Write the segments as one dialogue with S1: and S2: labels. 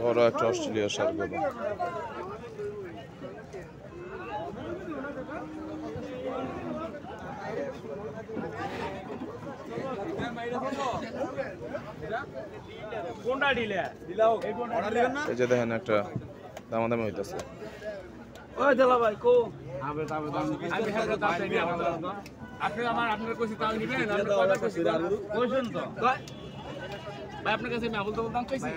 S1: বড় একটা অস্ট্রেলিয়া ষাঁড় গরু। এই যে দেখেন একটা দামাদামি হইতেছে।
S2: আপনার কাছে আমি বলতে দাম চাইছি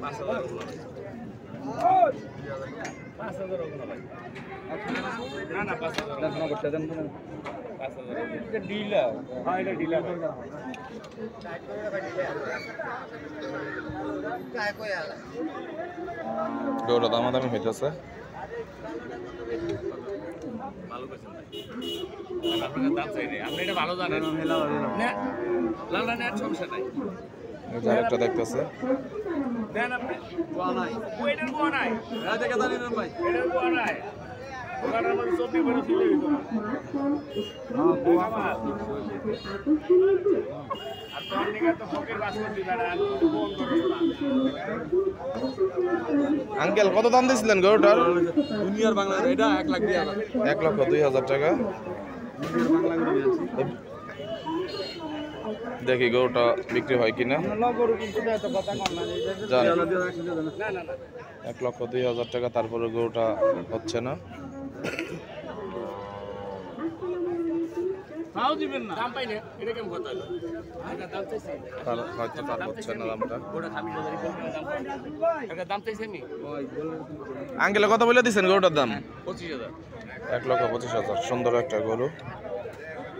S2: 5,000 না না 5,000 করতে দেন 5,000 ডিলার। হ্যাঁ এটা ডিলার
S1: গরুটা দামাদামি হইতেছে।
S2: ভালো কইছেন ভাই, আপনার দাম চাই রে, আপনি এটা ভালো জানেন না, লালা নেট সমস্যা নাই।
S1: এই যে আরেকটা দেখতেছে।
S2: দেন আপনি গোয়া নাই, ওইটার গোয়া নাই, রাতে কে জানেন ভাই, এটার গোয়া নাই, ওখানে আমার 24 বড় ছিল দিত না। হ্যাঁ গোয়া মা আর তো আপনি তো ফকের বাস করে দিবেন আর ফোন করবেন না।
S1: আঙ্কেল কত দাম দিয়েছিলেন গরুটার?
S3: দুনিয়ার বাংলা এটা 1,02,000
S1: 1,02,000 টাকা। দেখি গরুটা বিক্রি হয় কিনা। 1,02,000 টাকা, তারপরে গরুটা হচ্ছে না।
S2: তাও দিবেন না, দাম পাইলে এটা কেমন কথা হলো? এটা দাম চাইছি,
S1: হয়তো তার হচ্ছে না দামটা।
S2: ওটা 26,000 দাম পাই, এটা দাম চাইছি আমি।
S1: আঙ্কেল কত বলে দিচ্ছেন গরুটার দাম?
S2: 25,000।
S1: 1,25,000। সুন্দর একটা গরু,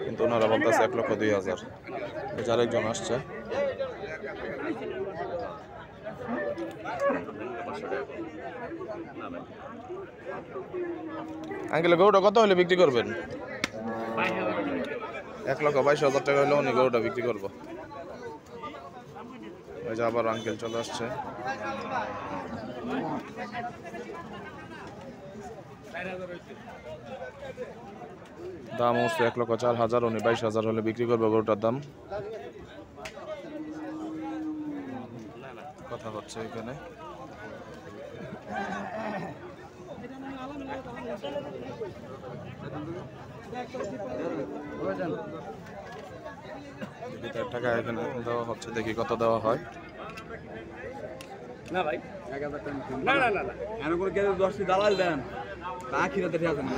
S1: কিন্তু ওনারা বলতেছে 1,02,000। এই যে আরেকজন আসছে। আঙ্কেল গরুটা কত হলে বিক্রি করবেন? 1,22,000 টাকা হলে উনি গরুটা বিক্রি করবো। ওই যে আবার আঙ্কেল চলে আসছে। দাম হচ্ছে 1,04,000, উনি 22,000 হলে বিক্রি করবো গরুটার দাম। কথা হচ্ছে এখানে। টাকা এখানে দেওয়া হচ্ছে, দেখি কত দেওয়া হয়।
S2: না ভাই 1,000 টাকা না না না না,
S3: এমন করে কেউ 10টি দালাল দেন তা খিরাতে ঠিক আছে না।